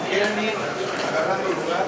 ¿Quieren ir agarrando lugar?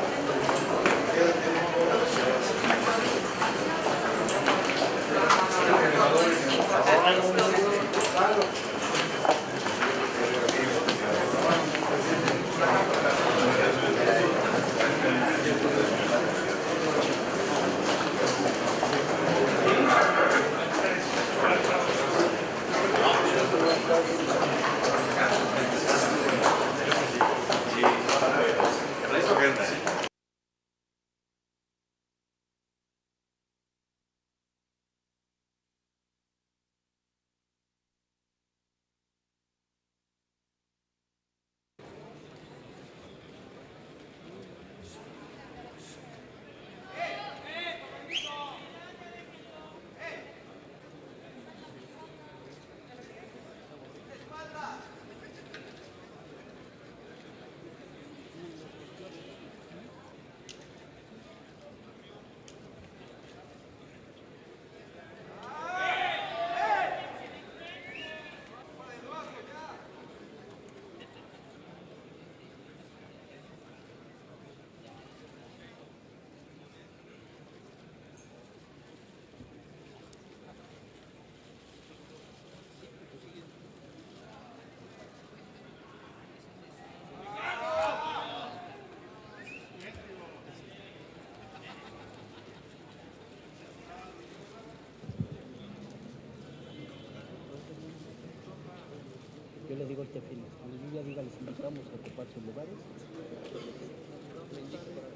Yo le digo al Tefil, cuando yo ya diga, les invitamos a ocupar sus lugares.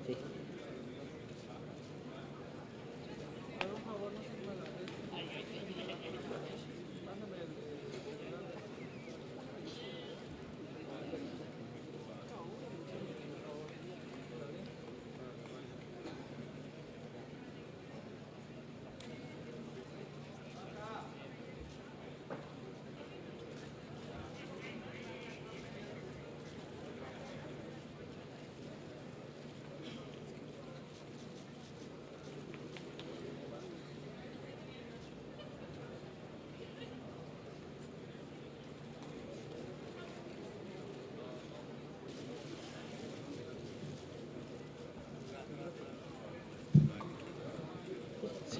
Sí.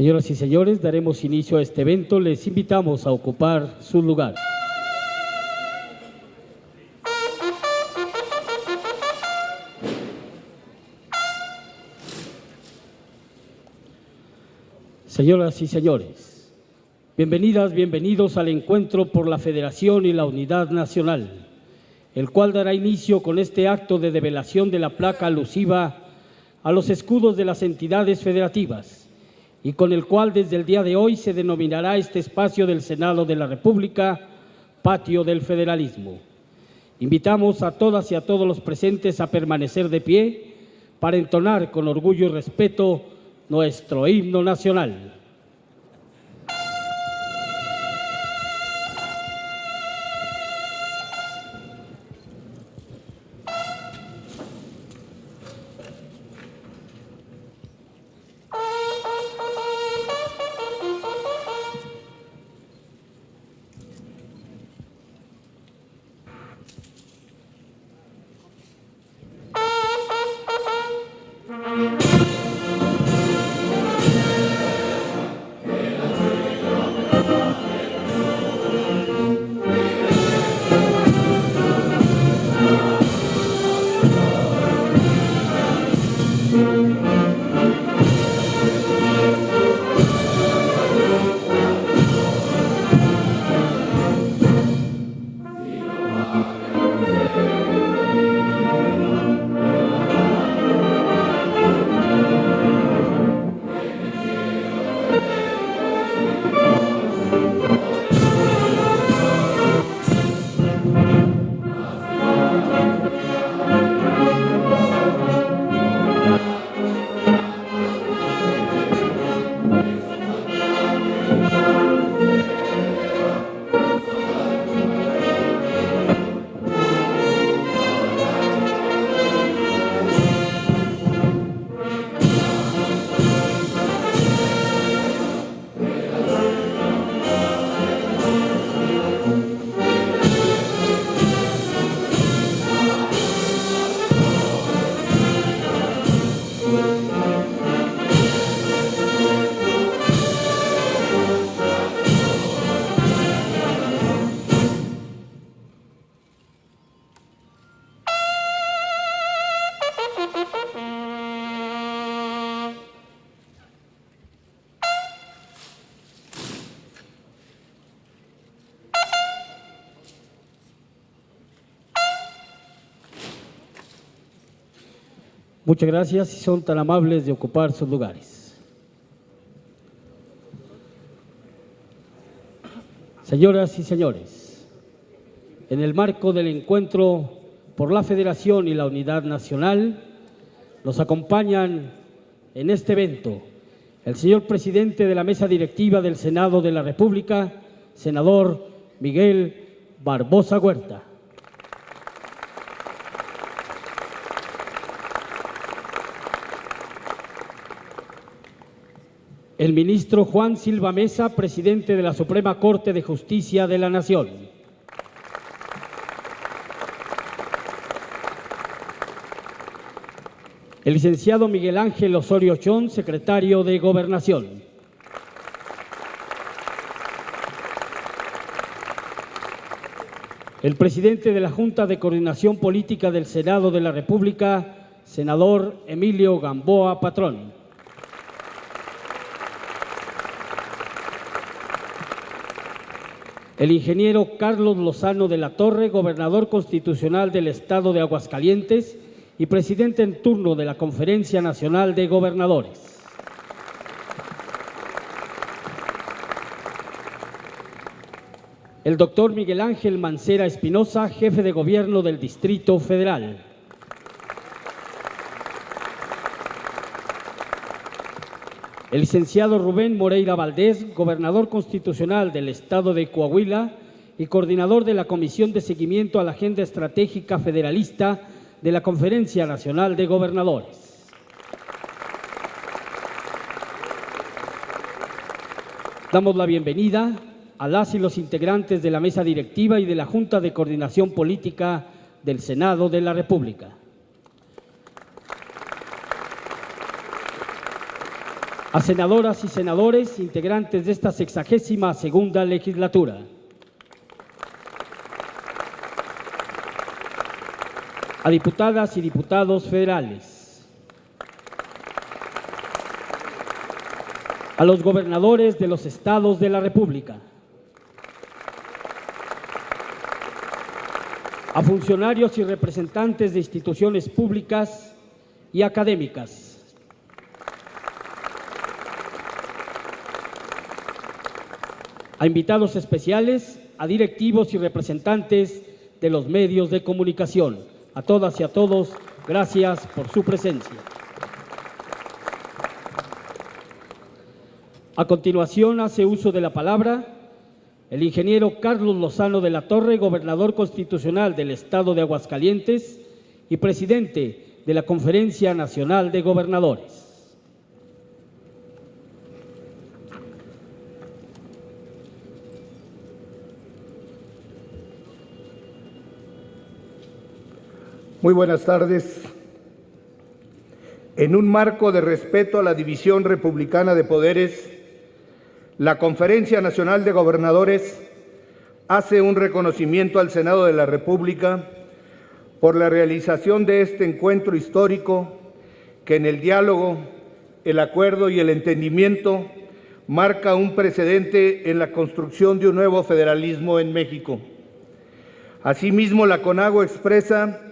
Señoras y señores, daremos inicio a este evento. Les invitamos a ocupar su lugar. Señoras y señores, bienvenidas, bienvenidos al encuentro por la Federación y la Unidad Nacional, el cual dará inicio con este acto de develación de la placa alusiva a los escudos de las entidades federativas, y con el cual desde el día de hoy se denominará este espacio del Senado de la República Patio del Federalismo. Invitamos a todas y a todos los presentes a permanecer de pie para entonar con orgullo y respeto nuestro himno nacional. Muchas gracias, si son tan amables de ocupar sus lugares. Señoras y señores, en el marco del encuentro por la Federación y la Unidad Nacional, nos acompañan en este evento el señor presidente de la Mesa Directiva del Senado de la República, senador Miguel Barbosa Huerta. El ministro Juan Silva Mesa, presidente de la Suprema Corte de Justicia de la Nación. El licenciado Miguel Ángel Osorio Chong, secretario de Gobernación. El presidente de la Junta de Coordinación Política del Senado de la República, senador Emilio Gamboa Patrón. El ingeniero Carlos Lozano de la Torre, gobernador constitucional del Estado de Aguascalientes y presidente en turno de la Conferencia Nacional de Gobernadores. El doctor Miguel Ángel Mancera Espinosa, jefe de gobierno del Distrito Federal. El licenciado Rubén Moreira Valdés, gobernador constitucional del Estado de Coahuila y coordinador de la Comisión de Seguimiento a la Agenda Estratégica Federalista de la Conferencia Nacional de Gobernadores. Damos la bienvenida a las y los integrantes de la Mesa Directiva y de la Junta de Coordinación Política del Senado de la República. A senadoras y senadores integrantes de esta 62ª legislatura. A diputadas y diputados federales. A los gobernadores de los estados de la República. A funcionarios y representantes de instituciones públicas y académicas. A invitados especiales, a directivos y representantes de los medios de comunicación. A todas y a todos, gracias por su presencia. A continuación, hace uso de la palabra el ingeniero Carlos Lozano de la Torre, gobernador constitucional del Estado de Aguascalientes y presidente de la Conferencia Nacional de Gobernadores. Muy buenas tardes. En un marco de respeto a la división republicana de poderes, la Conferencia Nacional de Gobernadores hace un reconocimiento al Senado de la República por la realización de este encuentro histórico que en el diálogo, el acuerdo y el entendimiento marca un precedente en la construcción de un nuevo federalismo en México. Asimismo, la CONAGO expresa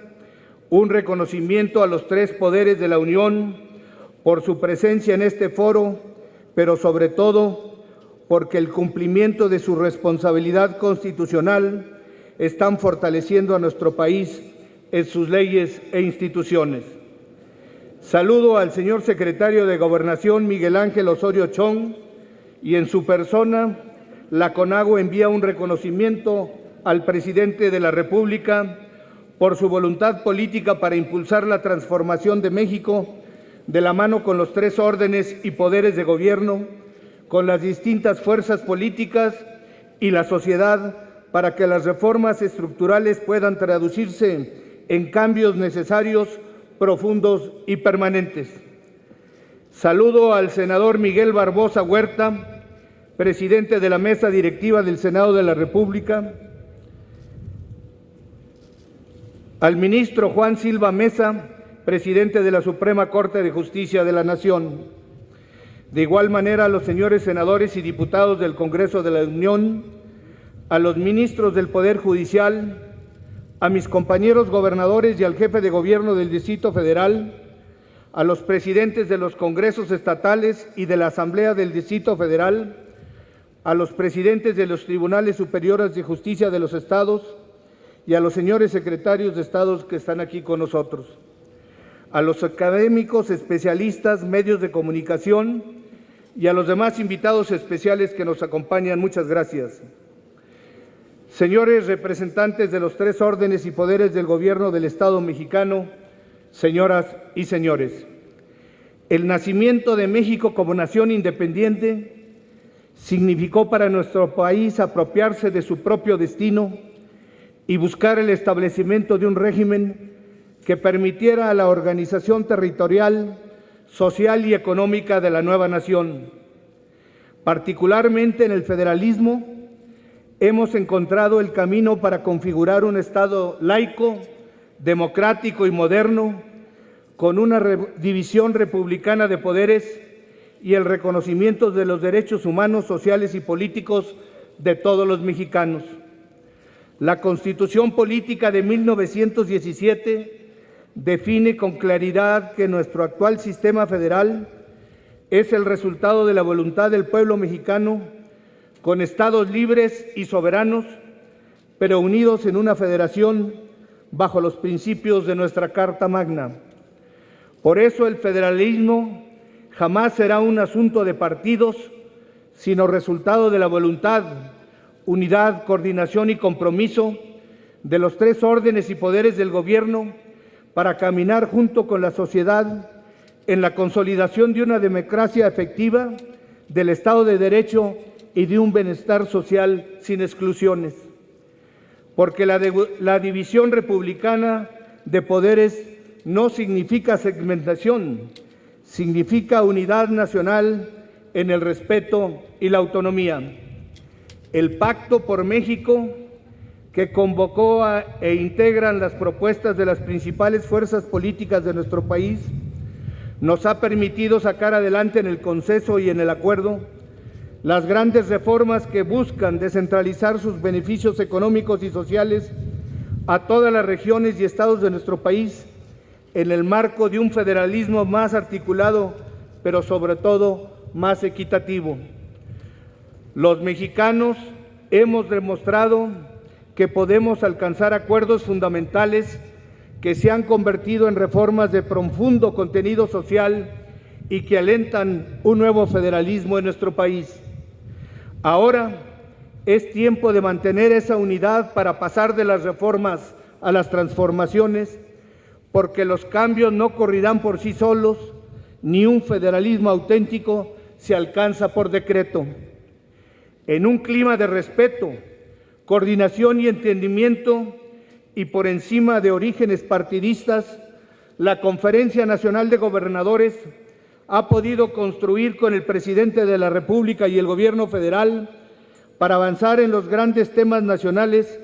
un reconocimiento a los tres poderes de la Unión por su presencia en este foro, pero sobre todo porque el cumplimiento de su responsabilidad constitucional están fortaleciendo a nuestro país en sus leyes e instituciones. Saludo al señor secretario de Gobernación, Miguel Ángel Osorio Chong, y en su persona, la CONAGO envía un reconocimiento al presidente de la República por su voluntad política para impulsar la transformación de México de la mano con los tres órdenes y poderes de gobierno, con las distintas fuerzas políticas y la sociedad para que las reformas estructurales puedan traducirse en cambios necesarios, profundos y permanentes. Saludo al senador Miguel Barbosa Huerta, presidente de la Mesa Directiva del Senado de la República, al ministro Juan Silva Mesa, presidente de la Suprema Corte de Justicia de la Nación. De igual manera, a los señores senadores y diputados del Congreso de la Unión, a los ministros del Poder Judicial, a mis compañeros gobernadores y al jefe de gobierno del Distrito Federal, a los presidentes de los congresos estatales y de la Asamblea del Distrito Federal, a los presidentes de los tribunales superiores de justicia de los estados y a los señores secretarios de estados que están aquí con nosotros, a los académicos, especialistas, medios de comunicación y a los demás invitados especiales que nos acompañan. Muchas gracias. Señores representantes de los tres órdenes y poderes del Gobierno del Estado mexicano, señoras y señores, el nacimiento de México como nación independiente significó para nuestro país apropiarse de su propio destino y buscar el establecimiento de un régimen que permitiera la organización territorial, social y económica de la nueva nación. Particularmente en el federalismo, hemos encontrado el camino para configurar un Estado laico, democrático y moderno, con una división republicana de poderes y el reconocimiento de los derechos humanos, sociales y políticos de todos los mexicanos. La Constitución Política de 1917 define con claridad que nuestro actual sistema federal es el resultado de la voluntad del pueblo mexicano, con estados libres y soberanos, pero unidos en una federación bajo los principios de nuestra Carta Magna. Por eso el federalismo jamás será un asunto de partidos, sino resultado de la voluntad, unidad, coordinación y compromiso de los tres órdenes y poderes del gobierno para caminar junto con la sociedad en la consolidación de una democracia efectiva, del Estado de Derecho y de un bienestar social sin exclusiones. Porque la división republicana de poderes no significa segmentación, significa unidad nacional en el respeto y la autonomía. El Pacto por México, que convocó e integran las propuestas de las principales fuerzas políticas de nuestro país, nos ha permitido sacar adelante en el consenso y en el acuerdo las grandes reformas que buscan descentralizar sus beneficios económicos y sociales a todas las regiones y estados de nuestro país en el marco de un federalismo más articulado, pero sobre todo más equitativo. Los mexicanos hemos demostrado que podemos alcanzar acuerdos fundamentales que se han convertido en reformas de profundo contenido social y que alentan un nuevo federalismo en nuestro país. Ahora es tiempo de mantener esa unidad para pasar de las reformas a las transformaciones, porque los cambios no correrán por sí solos, ni un federalismo auténtico se alcanza por decreto. En un clima de respeto, coordinación y entendimiento, y por encima de orígenes partidistas, la Conferencia Nacional de Gobernadores ha podido construir con el presidente de la República y el gobierno federal para avanzar en los grandes temas nacionales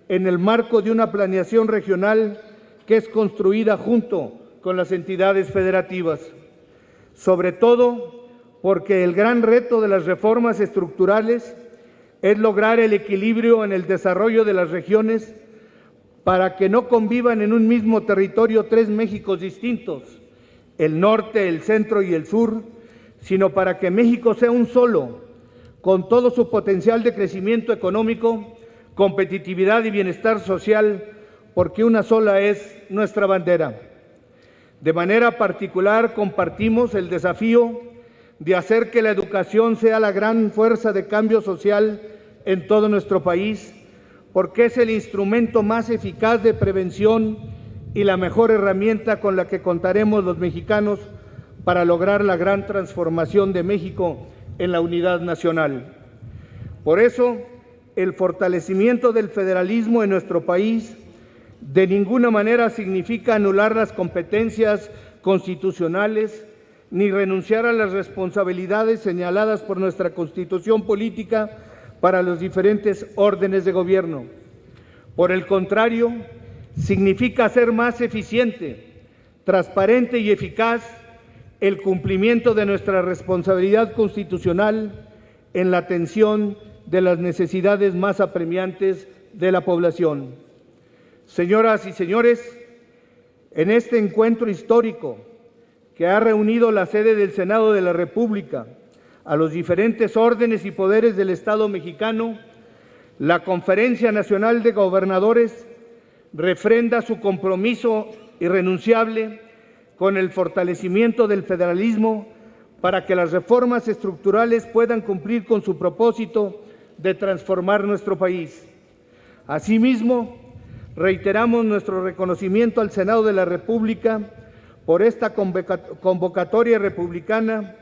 en el marco de una planeación regional que es construida junto con las entidades federativas. Sobre todo porque el gran reto de las reformas estructurales es lograr el equilibrio en el desarrollo de las regiones para que no convivan en un mismo territorio tres Méxicos distintos, el norte, el centro y el sur, sino para que México sea un solo, con todo su potencial de crecimiento económico, competitividad y bienestar social, porque una sola es nuestra bandera. De manera particular, compartimos el desafío de hacer que la educación sea la gran fuerza de cambio social en todo nuestro país, porque es el instrumento más eficaz de prevención y la mejor herramienta con la que contaremos los mexicanos para lograr la gran transformación de México en la unidad nacional. Por eso, el fortalecimiento del federalismo en nuestro país de ninguna manera significa anular las competencias constitucionales ni renunciar a las responsabilidades señaladas por nuestra Constitución política para los diferentes órdenes de gobierno. Por el contrario, significa hacer más eficiente, transparente y eficaz el cumplimiento de nuestra responsabilidad constitucional en la atención de las necesidades más apremiantes de la población. Señoras y señores, en este encuentro histórico que ha reunido la sede del Senado de la República, a los diferentes órdenes y poderes del Estado mexicano, la Conferencia Nacional de Gobernadores refrenda su compromiso irrenunciable con el fortalecimiento del federalismo para que las reformas estructurales puedan cumplir con su propósito de transformar nuestro país. Asimismo, reiteramos nuestro reconocimiento al Senado de la República por esta convocatoria republicana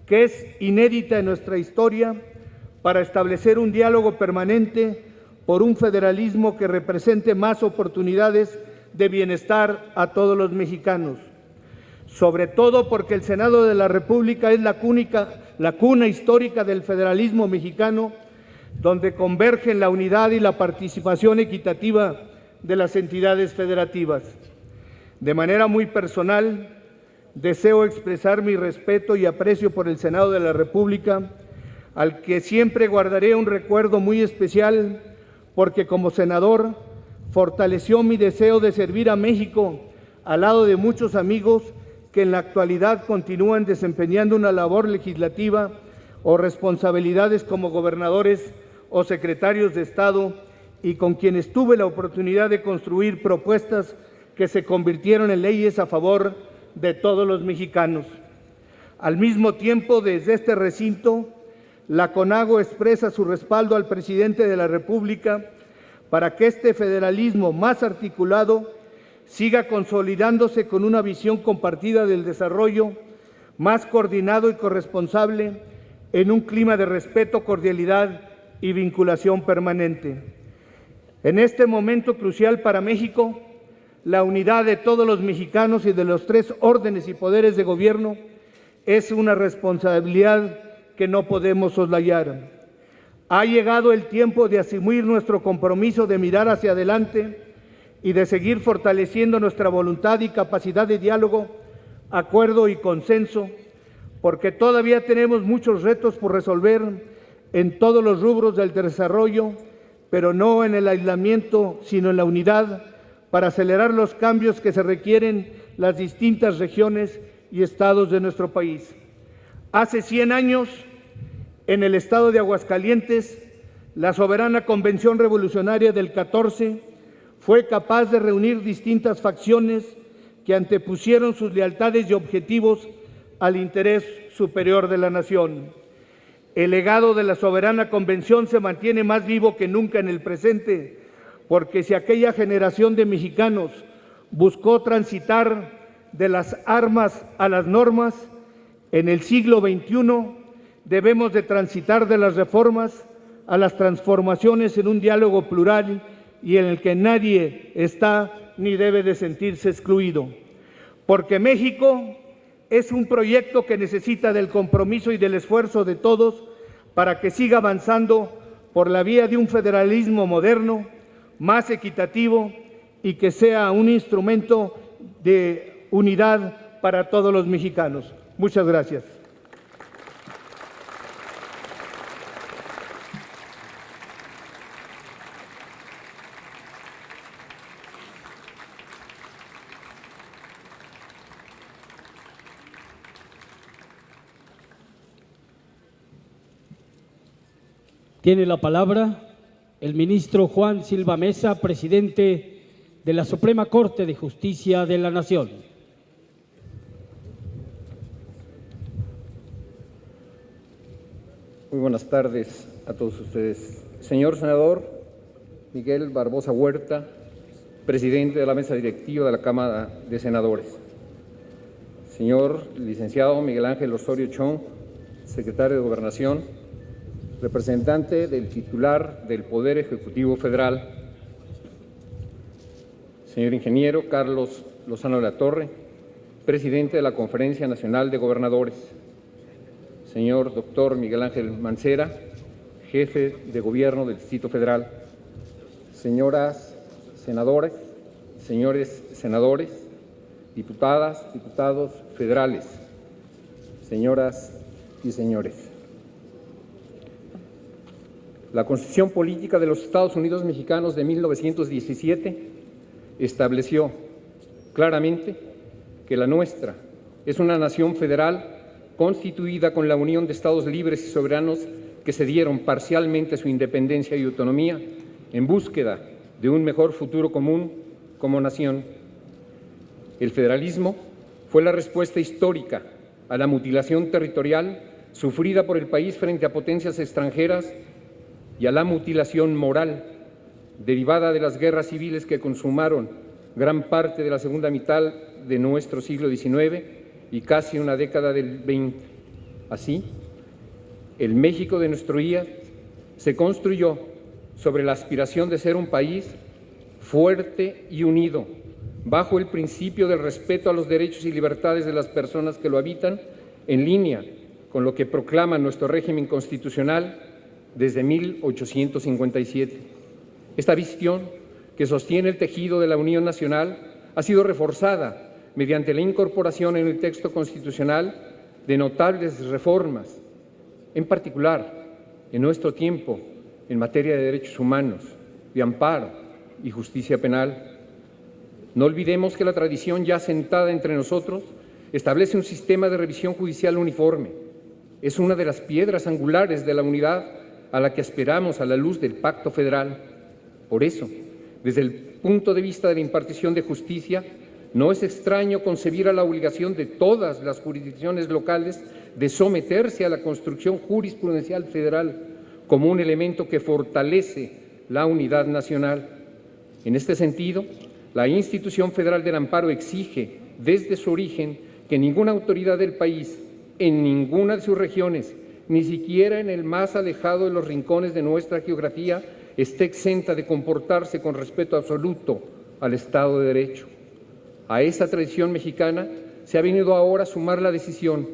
que es inédita en nuestra historia para establecer un diálogo permanente por un federalismo que represente más oportunidades de bienestar a todos los mexicanos. Sobre todo porque el Senado de la República es la cuna histórica del federalismo mexicano, donde convergen la unidad y la participación equitativa de las entidades federativas. De manera muy personal, deseo expresar mi respeto y aprecio por el Senado de la República, al que siempre guardaré un recuerdo muy especial, porque como senador fortaleció mi deseo de servir a México al lado de muchos amigos que en la actualidad continúan desempeñando una labor legislativa o responsabilidades como gobernadores o secretarios de Estado, y con quienes tuve la oportunidad de construir propuestas que se convirtieron en leyes a favor de todos los mexicanos. Al mismo tiempo, desde este recinto, la CONAGO expresa su respaldo al presidente de la República para que este federalismo más articulado siga consolidándose con una visión compartida del desarrollo, más coordinado y corresponsable, en un clima de respeto, cordialidad y vinculación permanente. En este momento crucial para México, la unidad de todos los mexicanos y de los tres órdenes y poderes de gobierno es una responsabilidad que no podemos soslayar. Ha llegado el tiempo de asumir nuestro compromiso de mirar hacia adelante y de seguir fortaleciendo nuestra voluntad y capacidad de diálogo, acuerdo y consenso, porque todavía tenemos muchos retos por resolver en todos los rubros del desarrollo, pero no en el aislamiento, sino en la unidad, para acelerar los cambios que se requieren las distintas regiones y estados de nuestro país. Hace 100 años, en el estado de Aguascalientes, la soberana Convención Revolucionaria del 14 fue capaz de reunir distintas facciones que antepusieron sus lealtades y objetivos al interés superior de la nación. El legado de la soberana Convención se mantiene más vivo que nunca en el presente, porque si aquella generación de mexicanos buscó transitar de las armas a las normas, en el siglo XXI debemos de transitar de las reformas a las transformaciones en un diálogo plural y en el que nadie está ni debe de sentirse excluido. Porque México es un proyecto que necesita del compromiso y del esfuerzo de todos para que siga avanzando por la vía de un federalismo moderno, más equitativo y que sea un instrumento de unidad para todos los mexicanos. Muchas gracias. Tiene la palabra el ministro Juan Silva Mesa, presidente de la Suprema Corte de Justicia de la Nación. Muy buenas tardes a todos ustedes. Señor senador Miguel Barbosa Huerta, presidente de la mesa directiva de la Cámara de Senadores. Señor licenciado Miguel Ángel Osorio Chong, secretario de Gobernación, representante del titular del Poder Ejecutivo Federal, señor ingeniero Carlos Lozano de la Torre, presidente de la Conferencia Nacional de Gobernadores, señor doctor Miguel Ángel Mancera, jefe de Gobierno del Distrito Federal, señoras senadoras, señores senadores, diputadas, diputados federales, señoras y señores. La Constitución Política de los Estados Unidos Mexicanos de 1917 estableció claramente que la nuestra es una nación federal constituida con la unión de estados libres y soberanos que cedieron parcialmente su independencia y autonomía en búsqueda de un mejor futuro común como nación. El federalismo fue la respuesta histórica a la mutilación territorial sufrida por el país frente a potencias extranjeras y a la mutilación moral derivada de las guerras civiles que consumaron gran parte de la segunda mitad de nuestro siglo XIX y casi una década del XX. Así, el México de nuestro día se construyó sobre la aspiración de ser un país fuerte y unido, bajo el principio del respeto a los derechos y libertades de las personas que lo habitan, en línea con lo que proclama nuestro régimen constitucional desde 1857. Esta visión, que sostiene el tejido de la Unión Nacional, ha sido reforzada mediante la incorporación en el texto constitucional de notables reformas, en particular en nuestro tiempo en materia de derechos humanos, de amparo y justicia penal. No olvidemos que la tradición ya asentada entre nosotros establece un sistema de revisión judicial uniforme. Es una de las piedras angulares de la unidad a la que aspiramos a la luz del Pacto Federal. Por eso, desde el punto de vista de la impartición de justicia, no es extraño concebir a la obligación de todas las jurisdicciones locales de someterse a la construcción jurisprudencial federal como un elemento que fortalece la unidad nacional. En este sentido, la institución federal del amparo exige desde su origen que ninguna autoridad del país, en ninguna de sus regiones, ni siquiera en el más alejado de los rincones de nuestra geografía, esté exenta de comportarse con respeto absoluto al Estado de Derecho. A esa tradición mexicana se ha venido ahora a sumar la decisión,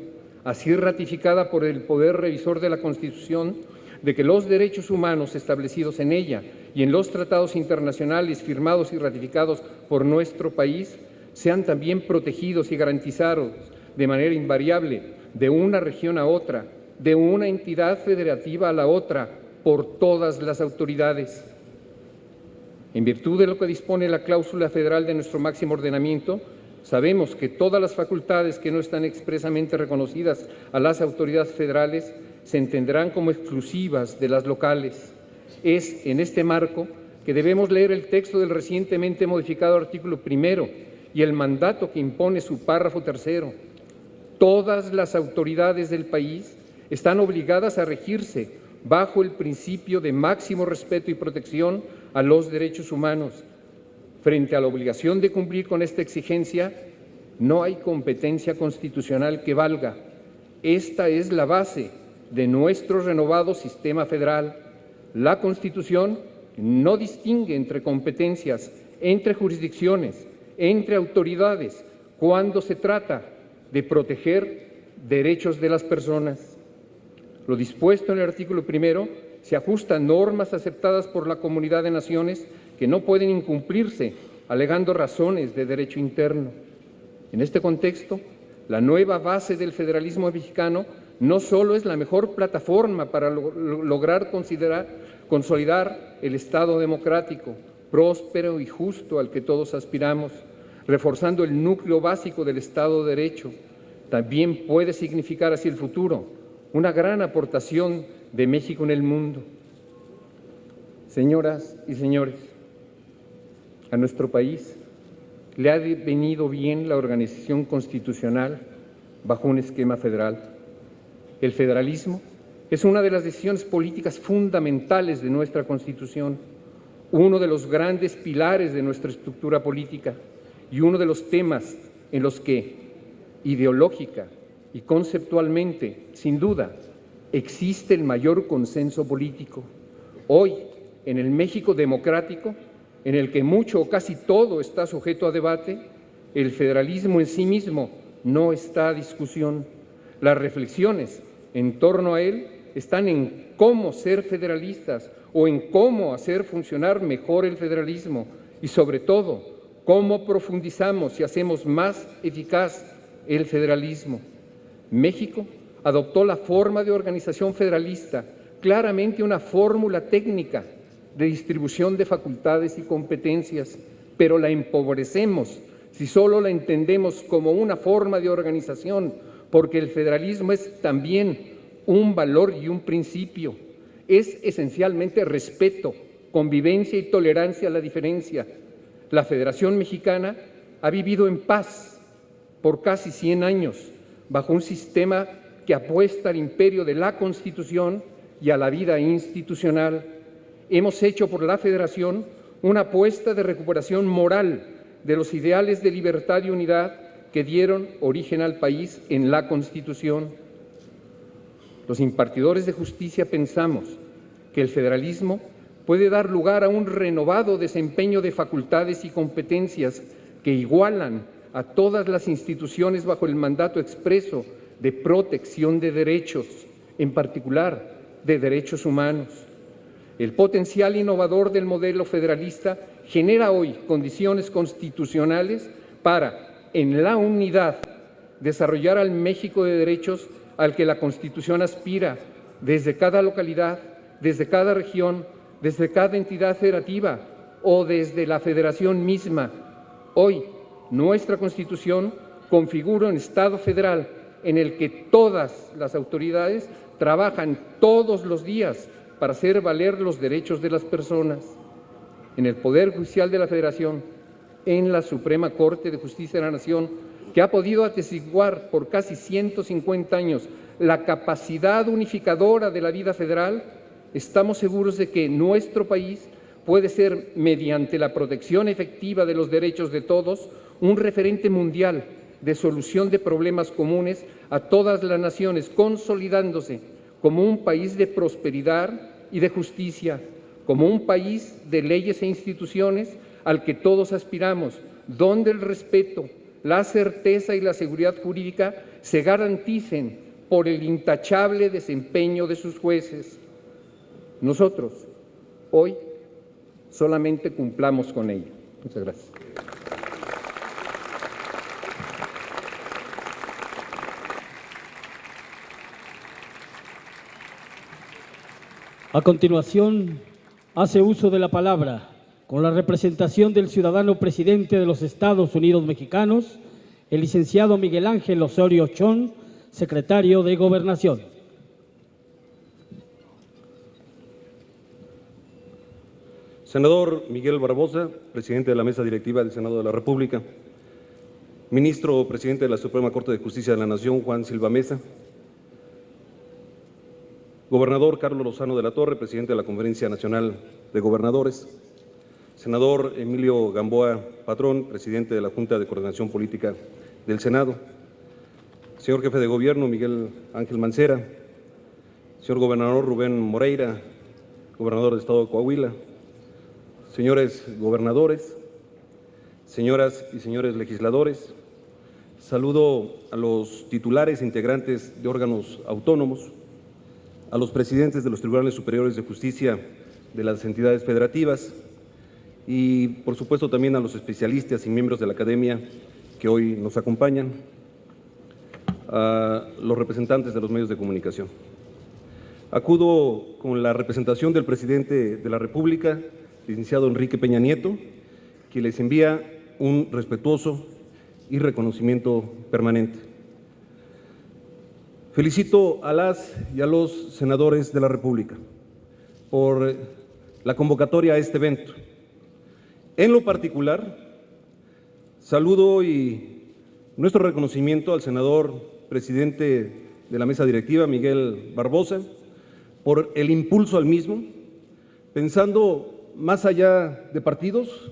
así ratificada por el Poder Revisor de la Constitución, de que los derechos humanos establecidos en ella y en los tratados internacionales firmados y ratificados por nuestro país sean también protegidos y garantizados de manera invariable de una región a otra, de una entidad federativa a la otra, por todas las autoridades. En virtud de lo que dispone la cláusula federal de nuestro máximo ordenamiento, sabemos que todas las facultades que no están expresamente reconocidas a las autoridades federales se entenderán como exclusivas de las locales. Es en este marco que debemos leer el texto del recientemente modificado artículo 1 y el mandato que impone su párrafo 3. Todas las autoridades del país están obligadas a regirse bajo el principio de máximo respeto y protección a los derechos humanos. Frente a la obligación de cumplir con esta exigencia, no hay competencia constitucional que valga. Esta es la base de nuestro renovado sistema federal. La Constitución no distingue entre competencias, entre jurisdicciones, entre autoridades, cuando se trata de proteger derechos de las personas. Lo dispuesto en el artículo 1 se ajusta a normas aceptadas por la Comunidad de Naciones que no pueden incumplirse alegando razones de derecho interno. En este contexto, la nueva base del federalismo mexicano no solo es la mejor plataforma para lograr consolidar el Estado democrático, próspero y justo al que todos aspiramos, reforzando el núcleo básico del Estado de Derecho, también puede significar hacia el futuro una gran aportación de México en el mundo. Señoras y señores, a nuestro país le ha venido bien la organización constitucional bajo un esquema federal. El federalismo es una de las decisiones políticas fundamentales de nuestra Constitución, uno de los grandes pilares de nuestra estructura política y uno de los temas en los que, ideológica y conceptualmente, sin duda, existe el mayor consenso político. Hoy, en el México democrático, en el que mucho o casi todo está sujeto a debate, el federalismo en sí mismo no está a discusión. Las reflexiones en torno a él están en cómo ser federalistas o en cómo hacer funcionar mejor el federalismo y, sobre todo, cómo profundizamos y hacemos más eficaz el federalismo. México adoptó la forma de organización federalista, claramente una fórmula técnica de distribución de facultades y competencias, pero la empobrecemos si solo la entendemos como una forma de organización, porque el federalismo es también un valor y un principio. Es esencialmente respeto, convivencia y tolerancia a la diferencia. La Federación Mexicana ha vivido en paz por casi 100 años, bajo un sistema que apuesta al imperio de la Constitución y a la vida institucional. Hemos hecho por la Federación una apuesta de recuperación moral de los ideales de libertad y unidad que dieron origen al país en la Constitución. Los impartidores de justicia pensamos que el federalismo puede dar lugar a un renovado desempeño de facultades y competencias que igualan a todas las instituciones bajo el mandato expreso de protección de derechos, en particular de derechos humanos. El potencial innovador del modelo federalista genera hoy condiciones constitucionales para, en la unidad, desarrollar al México de derechos al que la Constitución aspira, desde cada localidad, desde cada región, desde cada entidad federativa o desde la Federación misma. Hoy, nuestra Constitución configura un Estado federal en el que todas las autoridades trabajan todos los días para hacer valer los derechos de las personas. En el Poder Judicial de la Federación, en la Suprema Corte de Justicia de la Nación, que ha podido atestiguar por casi 150 años la capacidad unificadora de la vida federal, estamos seguros de que nuestro país puede ser, mediante la protección efectiva de los derechos de todos, un referente mundial de solución de problemas comunes a todas las naciones, consolidándose como un país de prosperidad y de justicia, como un país de leyes e instituciones al que todos aspiramos, donde el respeto, la certeza y la seguridad jurídica se garanticen por el intachable desempeño de sus jueces. Nosotros, hoy, solamente cumplamos con ello. Muchas gracias. A continuación, hace uso de la palabra, con la representación del ciudadano presidente de los Estados Unidos mexicanos, el licenciado Miguel Ángel Osorio Chong, secretario de Gobernación. Senador Miguel Barbosa, presidente de la Mesa Directiva del Senado de la República. Ministro presidente de la Suprema Corte de Justicia de la Nación, Juan Silva Mesa. Gobernador Carlos Lozano de la Torre, presidente de la Conferencia Nacional de Gobernadores. Senador Emilio Gamboa Patrón, presidente de la Junta de Coordinación Política del Senado. Señor jefe de gobierno Miguel Ángel Mancera. Señor gobernador Rubén Moreira, gobernador del Estado de Coahuila. Señores gobernadores, señoras y señores legisladores, saludo a los titulares e integrantes de órganos autónomos, a los presidentes de los Tribunales Superiores de Justicia de las entidades federativas y, por supuesto, también a los especialistas y miembros de la academia que hoy nos acompañan, a los representantes de los medios de comunicación. Acudo con la representación del presidente de la República, licenciado Enrique Peña Nieto, quien les envía un respetuoso y reconocimiento permanente. Felicito a las y a los senadores de la República por la convocatoria a este evento. En lo particular, saludo y nuestro reconocimiento al senador presidente de la mesa directiva, Miguel Barbosa, por el impulso al mismo, pensando más allá de partidos,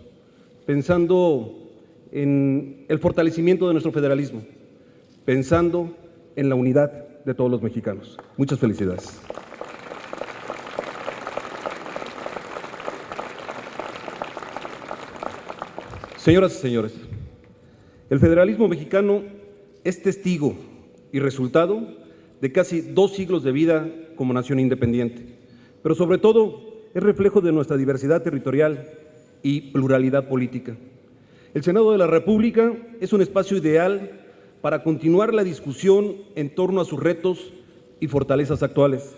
pensando en el fortalecimiento de nuestro federalismo, pensando en la unidad de todos los mexicanos. Muchas felicidades. Señoras y señores, el federalismo mexicano es testigo y resultado de casi 2 siglos de vida como nación independiente, pero sobre todo es reflejo de nuestra diversidad territorial y pluralidad política. El Senado de la República es un espacio ideal para continuar la discusión en torno a sus retos y fortalezas actuales,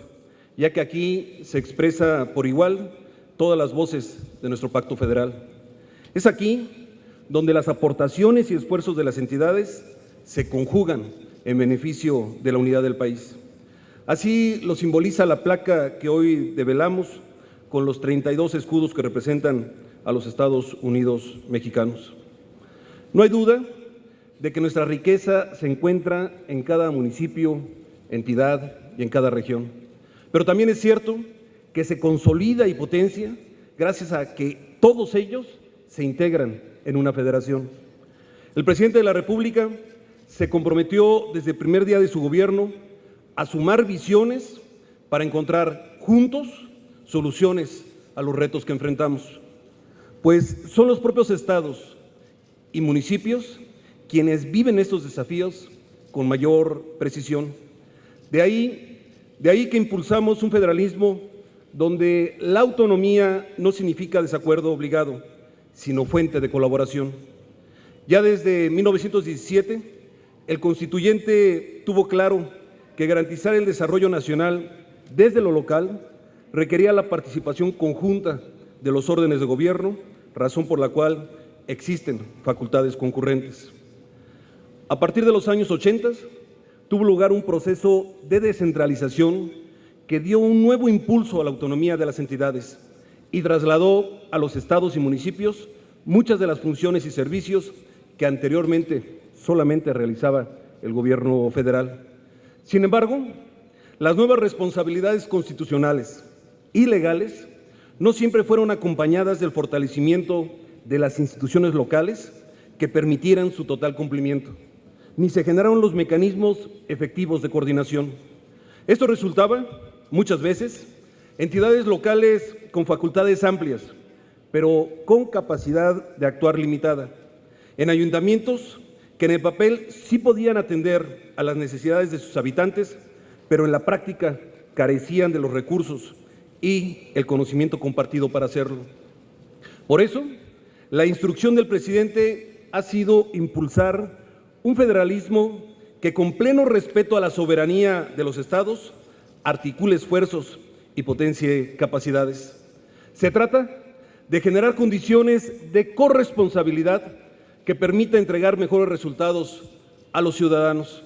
ya que aquí se expresa por igual todas las voces de nuestro pacto federal. Es aquí donde las aportaciones y esfuerzos de las entidades se conjugan en beneficio de la unidad del país. Así lo simboliza la placa que hoy develamos con los 32 escudos que representan a los Estados Unidos mexicanos. No hay duda de que nuestra riqueza se encuentra en cada municipio, entidad y en cada región. Pero también es cierto que se consolida y potencia gracias a que todos ellos se integran en una federación. El presidente de la República se comprometió desde el primer día de su gobierno a sumar visiones para encontrar juntos soluciones a los retos que enfrentamos, pues son los propios estados y municipios quienes viven estos desafíos con mayor precisión. De ahí que impulsamos un federalismo donde la autonomía no significa desacuerdo obligado, sino fuente de colaboración. Ya desde 1917, el constituyente tuvo claro que garantizar el desarrollo nacional desde lo local requería la participación conjunta de los órdenes de gobierno, razón por la cual existen facultades concurrentes. A partir de los años 80, tuvo lugar un proceso de descentralización que dio un nuevo impulso a la autonomía de las entidades y trasladó a los estados y municipios muchas de las funciones y servicios que anteriormente solamente realizaba el gobierno federal. Sin embargo, las nuevas responsabilidades constitucionales y legales no siempre fueron acompañadas del fortalecimiento de las instituciones locales que permitieran su total cumplimiento, ni se generaron los mecanismos efectivos de coordinación. Esto resultaba, muchas veces, entidades locales con facultades amplias, pero con capacidad de actuar limitada, en ayuntamientos que en el papel sí podían atender a las necesidades de sus habitantes, pero en la práctica carecían de los recursos y el conocimiento compartido para hacerlo. Por eso, la instrucción del presidente ha sido impulsar un federalismo que, con pleno respeto a la soberanía de los estados, articule esfuerzos y potencie capacidades. Se trata de generar condiciones de corresponsabilidad que permita entregar mejores resultados a los ciudadanos,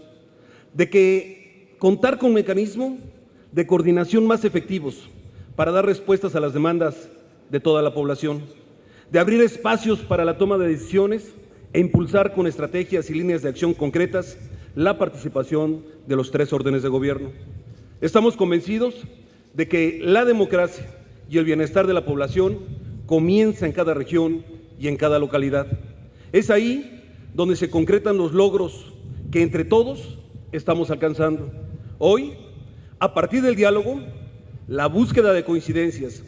de que contar con mecanismos de coordinación más efectivos para dar respuestas a las demandas de toda la población, de abrir espacios para la toma de decisiones e impulsar con estrategias y líneas de acción concretas la participación de los tres órdenes de gobierno. Estamos convencidos de que la democracia y el bienestar de la población comienza en cada región y en cada localidad. Es ahí donde se concretan los logros que entre todos estamos alcanzando. Hoy, a partir del diálogo, la búsqueda de coincidencias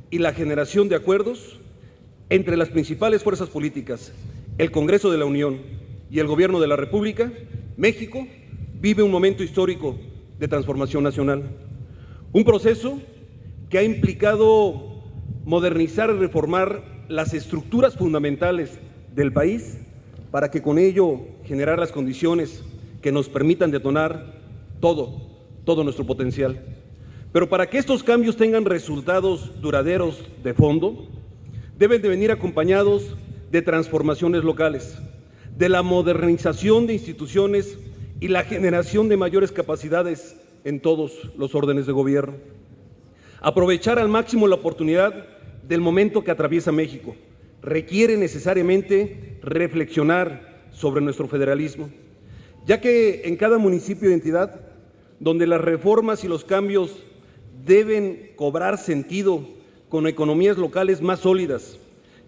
y la generación de acuerdos entre las principales fuerzas políticas, el Congreso de la Unión y el Gobierno de la República, México vive un momento histórico de transformación nacional. Un proceso que ha implicado modernizar y reformar las estructuras fundamentales del país para que con ello generar las condiciones que nos permitan detonar todo nuestro potencial. Pero para que estos cambios tengan resultados duraderos de fondo, deben de venir acompañados de transformaciones locales, de la modernización de instituciones y la generación de mayores capacidades en todos los órdenes de gobierno. Aprovechar al máximo la oportunidad del momento que atraviesa México requiere necesariamente reflexionar sobre nuestro federalismo, ya que en cada municipio y entidad, donde las reformas y los cambios deben cobrar sentido con economías locales más sólidas,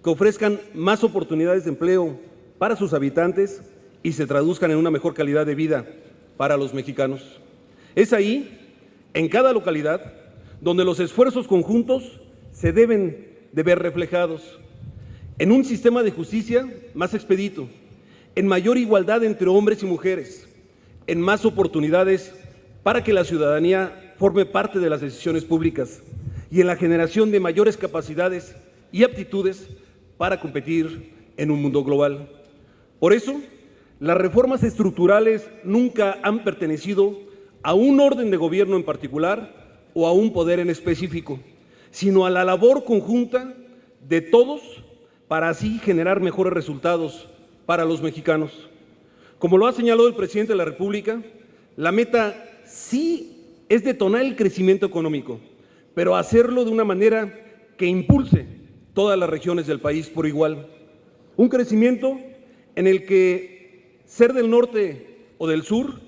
que ofrezcan más oportunidades de empleo para sus habitantes y se traduzcan en una mejor calidad de vida para los mexicanos. Es ahí, en cada localidad, donde los esfuerzos conjuntos se deben de ver reflejados en un sistema de justicia más expedito, en mayor igualdad entre hombres y mujeres, en más oportunidades para que la ciudadanía forme parte de las decisiones públicas y en la generación de mayores capacidades y aptitudes para competir en un mundo global. Por eso, las reformas estructurales nunca han pertenecido a un orden de gobierno en particular o a un poder en específico, sino a la labor conjunta de todos para así generar mejores resultados para los mexicanos. Como lo ha señalado el presidente de la República, la meta sí es detonar el crecimiento económico, pero hacerlo de una manera que impulse todas las regiones del país por igual. Un crecimiento en el que ser del norte o del sur,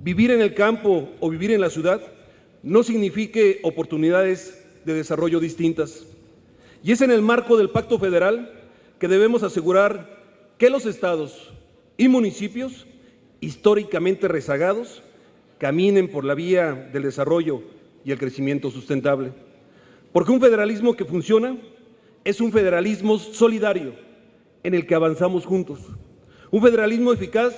vivir en el campo o vivir en la ciudad, no signifique oportunidades de desarrollo distintas. Y es en el marco del Pacto Federal que debemos asegurar que los estados y municipios, históricamente rezagados, caminen por la vía del desarrollo y el crecimiento sustentable. Porque un federalismo que funciona es un federalismo solidario en el que avanzamos juntos. Un federalismo eficaz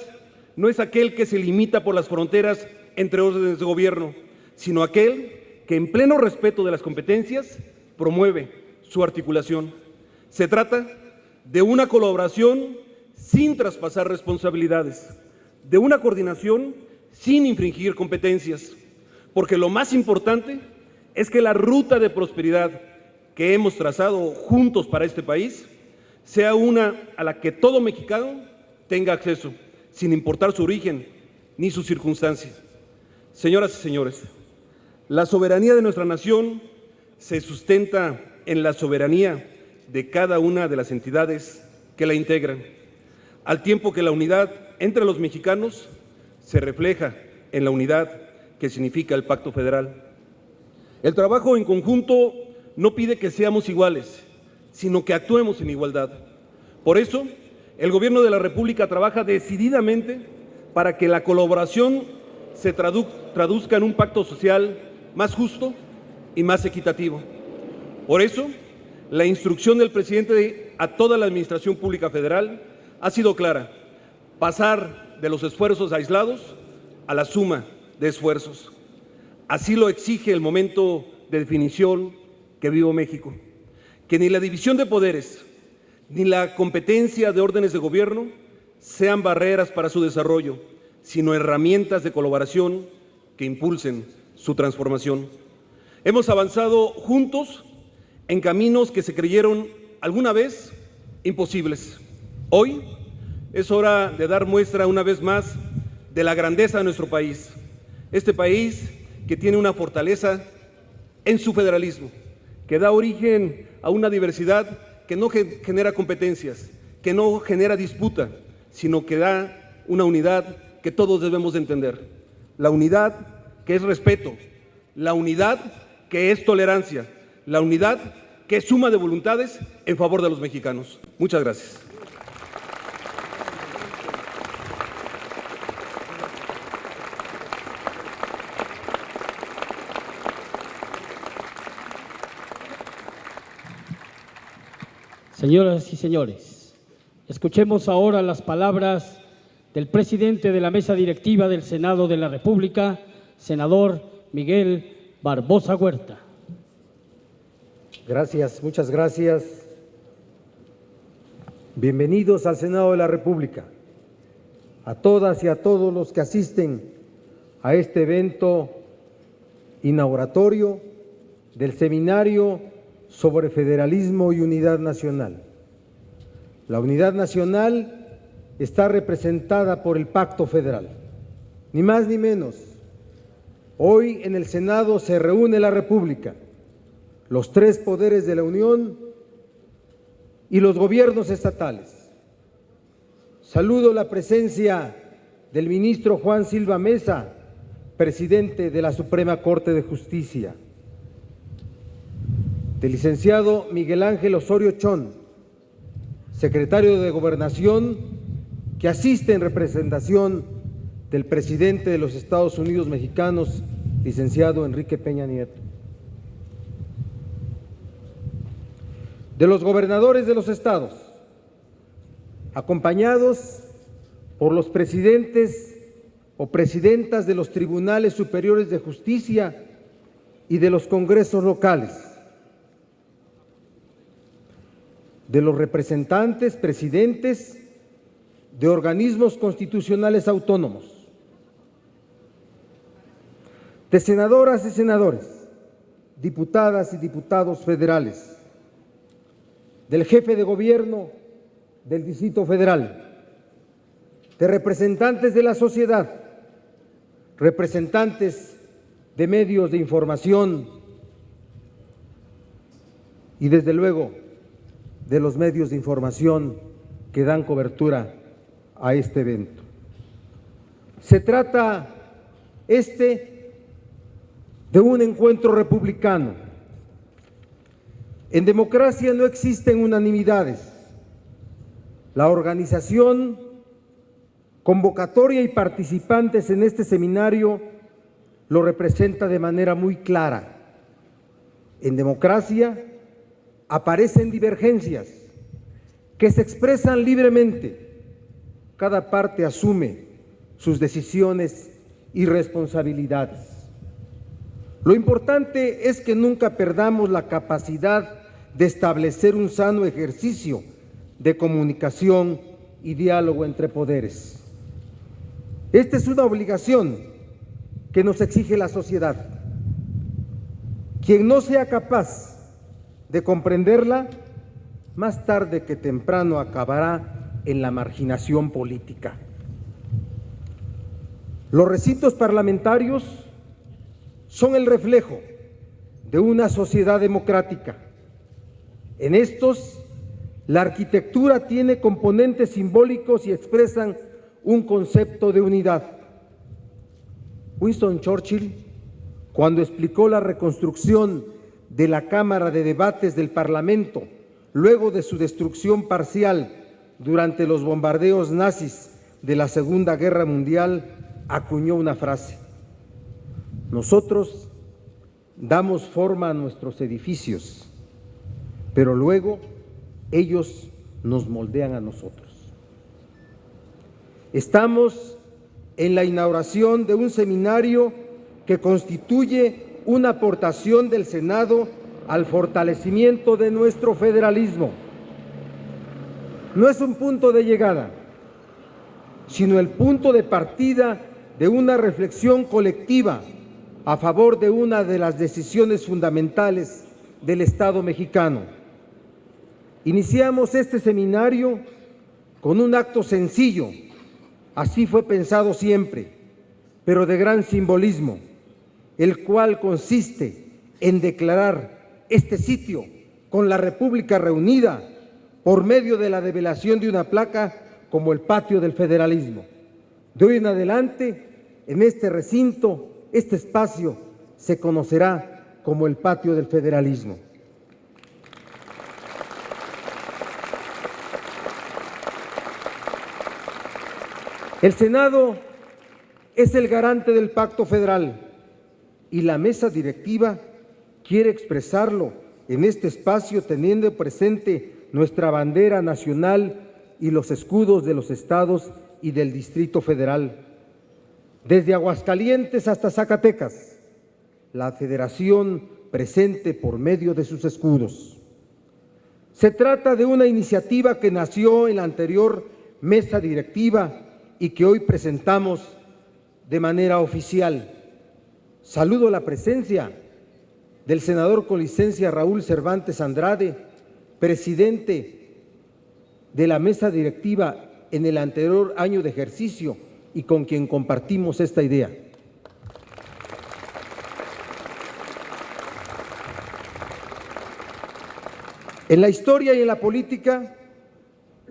no es aquel que se limita por las fronteras entre órdenes de gobierno, sino aquel que en pleno respeto de las competencias promueve su articulación. Se trata de una colaboración sin traspasar responsabilidades, de una coordinación sin infringir competencias, porque lo más importante es que la ruta de prosperidad que hemos trazado juntos para este país sea una a la que todo mexicano tenga acceso, sin importar su origen ni su circunstancia. Señoras y señores, la soberanía de nuestra nación se sustenta en la soberanía de cada una de las entidades que la integran, al tiempo que la unidad entre los mexicanos se refleja en la unidad que significa el Pacto Federal. El trabajo en conjunto no pide que seamos iguales, sino que actuemos en igualdad. Por eso, el Gobierno de la República trabaja decididamente para que la colaboración se traduzca en un pacto social más justo y más equitativo. Por eso, la instrucción del presidente a toda la Administración Pública Federal ha sido clara: pasar de los esfuerzos aislados a la suma de esfuerzos. Así lo exige el momento de definición que vive México, que ni la división de poderes ni la competencia de órdenes de gobierno sean barreras para su desarrollo, sino herramientas de colaboración que impulsen su transformación. Hemos avanzado juntos en caminos que se creyeron alguna vez imposibles. Hoy es hora de dar muestra una vez más de la grandeza de nuestro país. Este país que tiene una fortaleza en su federalismo, que da origen a una diversidad que no genera competencias, que no genera disputa, sino que da una unidad que todos debemos de entender. La unidad que es respeto, la unidad que es tolerancia, la unidad que es suma de voluntades en favor de los mexicanos. Muchas gracias. Señoras y señores, escuchemos ahora las palabras del presidente de la mesa directiva del Senado de la República, senador Miguel Barbosa Huerta. Gracias, muchas gracias. Bienvenidos al Senado de la República, a todas y a todos los que asisten a este evento inauguratorio del Seminario sobre Federalismo y Unidad Nacional. La unidad nacional está representada por el Pacto Federal, ni más ni menos. Hoy en el Senado se reúne la República, los tres poderes de la Unión y los gobiernos estatales. Saludo la presencia del ministro Juan Silva Mesa, presidente de la Suprema Corte de Justicia, del licenciado Miguel Ángel Osorio Chong, secretario de Gobernación, que asiste en representación del presidente de los Estados Unidos mexicanos, licenciado Enrique Peña Nieto, de los gobernadores de los estados, acompañados por los presidentes o presidentas de los tribunales superiores de justicia y de los congresos locales, de los representantes, presidentes de organismos constitucionales autónomos, de senadoras y senadores, diputadas y diputados federales, del jefe de gobierno del Distrito Federal, de representantes de la sociedad, representantes de medios de información y desde luego de los medios de información que dan cobertura a este evento. Se trata de un encuentro republicano. En democracia no existen unanimidades. La organización, convocatoria y participantes en este seminario lo representa de manera muy clara. En democracia aparecen divergencias que se expresan libremente. Cada parte asume sus decisiones y responsabilidades. Lo importante es que nunca perdamos la capacidad de establecer un sano ejercicio de comunicación y diálogo entre poderes. Esta es una obligación que nos exige la sociedad. Quien no sea capaz de comprenderla, más tarde que temprano acabará en la marginación política. Los recintos parlamentarios son el reflejo de una sociedad democrática. En estos, la arquitectura tiene componentes simbólicos y expresan un concepto de unidad. Winston Churchill, cuando explicó la reconstrucción de la Cámara de Debates del Parlamento, luego de su destrucción parcial durante los bombardeos nazis de la Segunda Guerra Mundial, acuñó una frase: nosotros damos forma a nuestros edificios, pero luego ellos nos moldean a nosotros. Estamos en la inauguración de un seminario que constituye una aportación del Senado al fortalecimiento de nuestro federalismo. No es un punto de llegada, sino el punto de partida de una reflexión colectiva a favor de una de las decisiones fundamentales del Estado mexicano. Iniciamos este seminario con un acto sencillo, así fue pensado siempre, pero de gran simbolismo, el cual consiste en declarar este sitio con la República reunida por medio de la develación de una placa como el patio del federalismo. De hoy en adelante, en este recinto, este espacio se conocerá como el patio del federalismo. El Senado es el garante del pacto federal y la mesa directiva quiere expresarlo en este espacio teniendo presente nuestra bandera nacional y los escudos de los estados y del Distrito Federal. Desde Aguascalientes hasta Zacatecas, la Federación presente por medio de sus escudos. Se trata de una iniciativa que nació en la anterior mesa directiva y que hoy presentamos de manera oficial. Saludo la presencia del senador con licencia Raúl Cervantes Andrade, presidente de la mesa directiva en el anterior año de ejercicio y con quien compartimos esta idea. En la historia y en la política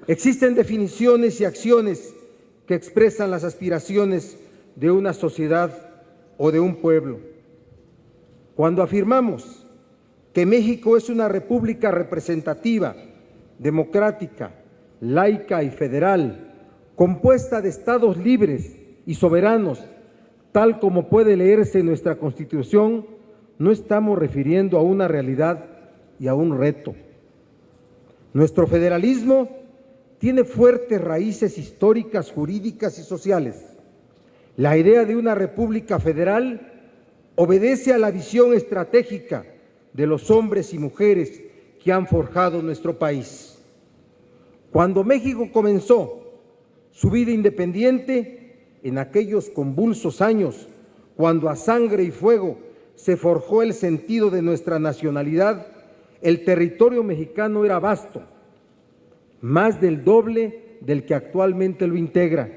existen definiciones y acciones que expresan las aspiraciones de una sociedad o de un pueblo. Cuando afirmamos que México es una república representativa, democrática, laica y federal, compuesta de estados libres y soberanos, tal como puede leerse en nuestra Constitución, no estamos refiriendo a una realidad y a un reto. Nuestro federalismo tiene fuertes raíces históricas, jurídicas y sociales. La idea de una república federal obedece a la visión estratégica de los hombres y mujeres que han forjado nuestro país. Cuando México comenzó su vida independiente, en aquellos convulsos años, cuando a sangre y fuego se forjó el sentido de nuestra nacionalidad, el territorio mexicano era vasto, más del doble del que actualmente lo integra.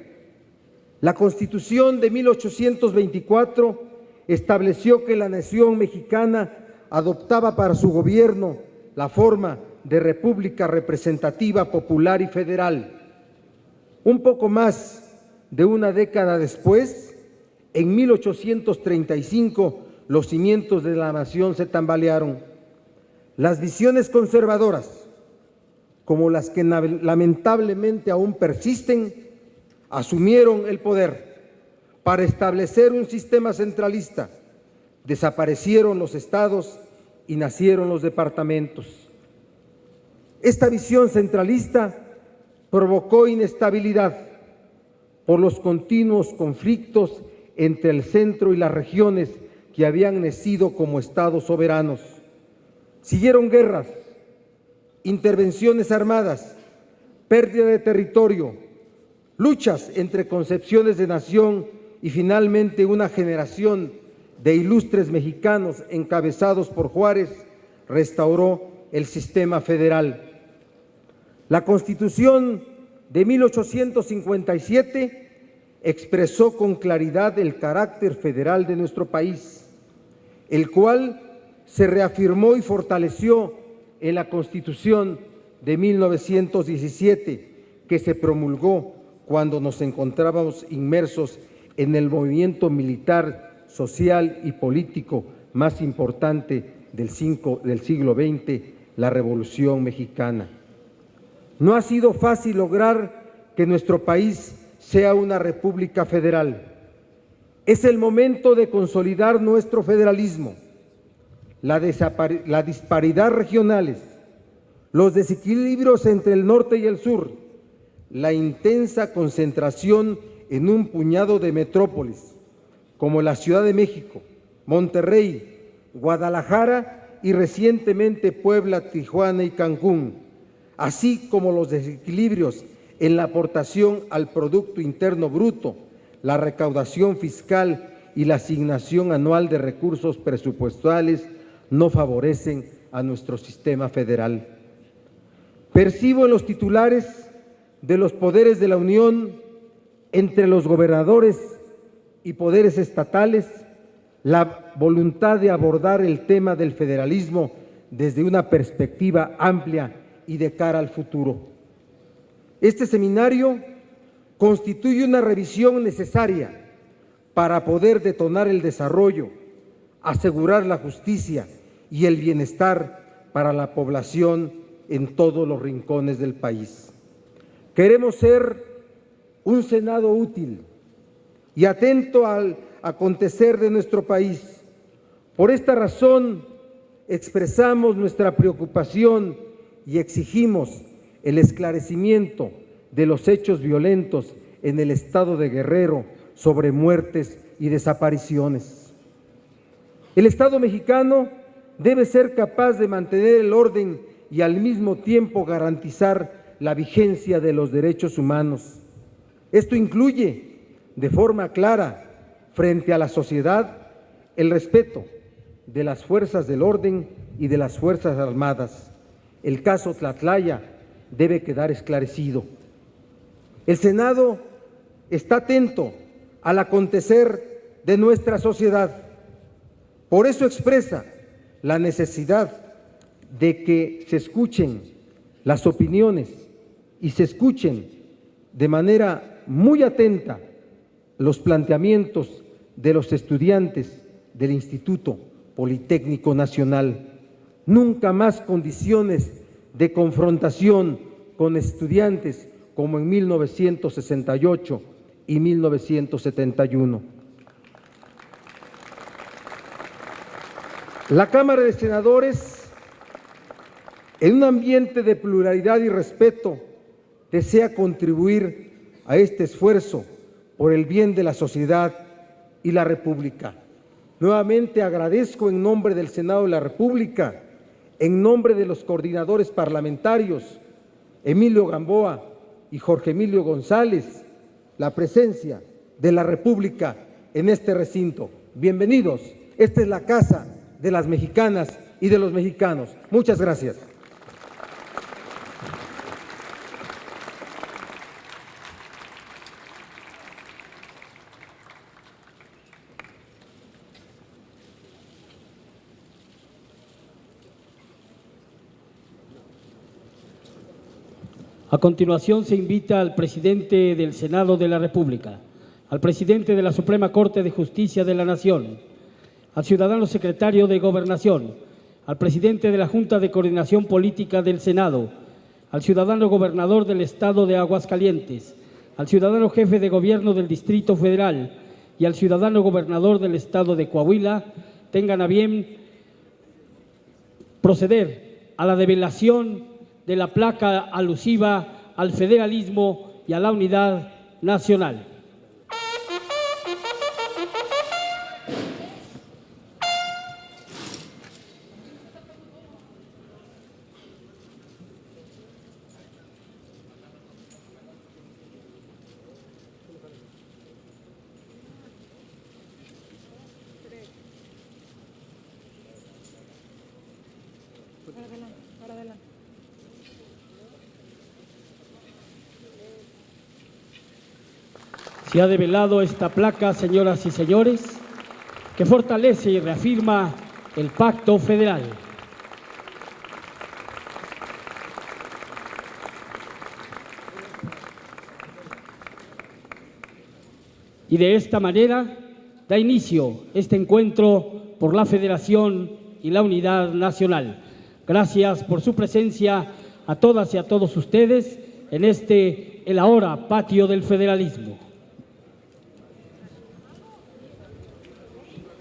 La Constitución de 1824 estableció que la nación mexicana adoptaba para su gobierno la forma de república representativa, popular y federal. Un poco más de una década después, en 1835, los cimientos de la nación se tambalearon. Las visiones conservadoras, como las que lamentablemente aún persisten, asumieron el poder para establecer un sistema centralista. Desaparecieron los estados y nacieron los departamentos. Esta visión centralista provocó inestabilidad por los continuos conflictos entre el centro y las regiones que habían nacido como estados soberanos. Siguieron guerras, intervenciones armadas, pérdida de territorio, luchas entre concepciones de nación y finalmente una generación de ilustres mexicanos encabezados por Juárez restauró el sistema federal. La Constitución de 1857 expresó con claridad el carácter federal de nuestro país, el cual se reafirmó y fortaleció en la Constitución de 1917, que se promulgó cuando nos encontrábamos inmersos en el movimiento militar, social y político más importante del siglo XX, la Revolución Mexicana. No ha sido fácil lograr que nuestro país sea una república federal. Es el momento de consolidar nuestro federalismo. La disparidad regionales, los desequilibrios entre el norte y el sur, la intensa concentración en un puñado de metrópolis, como la Ciudad de México, Monterrey, Guadalajara y recientemente Puebla, Tijuana y Cancún, así como los desequilibrios en la aportación al Producto Interno Bruto, la recaudación fiscal y la asignación anual de recursos presupuestales no favorecen a nuestro sistema federal. Percibo en los titulares de los poderes de la Unión, entre los gobernadores y poderes estatales, la voluntad de abordar el tema del federalismo desde una perspectiva amplia y de cara al futuro. Este seminario constituye una revisión necesaria para poder detonar el desarrollo, asegurar la justicia y el bienestar para la población en todos los rincones del país. Queremos ser un Senado útil y atento al acontecer de nuestro país. Por esta razón, expresamos nuestra preocupación y exigimos el esclarecimiento de los hechos violentos en el estado de Guerrero sobre muertes y desapariciones. El Estado mexicano debe ser capaz de mantener el orden y al mismo tiempo garantizar la vigencia de los derechos humanos. Esto incluye, de forma clara, frente a la sociedad, el respeto de las fuerzas del orden y de las Fuerzas Armadas. El caso Tlatlaya debe quedar esclarecido. El Senado está atento al acontecer de nuestra sociedad. Por eso expresa la necesidad de que se escuchen las opiniones y se escuchen de manera muy atenta los planteamientos de los estudiantes del Instituto Politécnico Nacional. Nunca más condiciones de confrontación con estudiantes como en 1968 y 1971. La Cámara de Senadores, en un ambiente de pluralidad y respeto, desea contribuir a este esfuerzo por el bien de la sociedad y la República. Nuevamente agradezco en nombre del Senado de la República, en nombre de los coordinadores parlamentarios, Emilio Gamboa y Jorge Emilio González, la presencia de la República en este recinto. Bienvenidos, esta es la casa de las mexicanas y de los mexicanos. Muchas gracias. A continuación, se invita al presidente del Senado de la República, al presidente de la Suprema Corte de Justicia de la Nación, al ciudadano secretario de Gobernación, al presidente de la Junta de Coordinación Política del Senado, al ciudadano gobernador del Estado de Aguascalientes, al ciudadano jefe de gobierno del Distrito Federal y al ciudadano gobernador del Estado de Coahuila, tengan a bien proceder a la develación de la placa alusiva al federalismo y a la unidad nacional. Se ha develado esta placa, señoras y señores, que fortalece y reafirma el Pacto Federal. Y de esta manera da inicio este encuentro por la Federación y la Unidad Nacional. Gracias por su presencia a todas y a todos ustedes en el ahora Patio del Federalismo.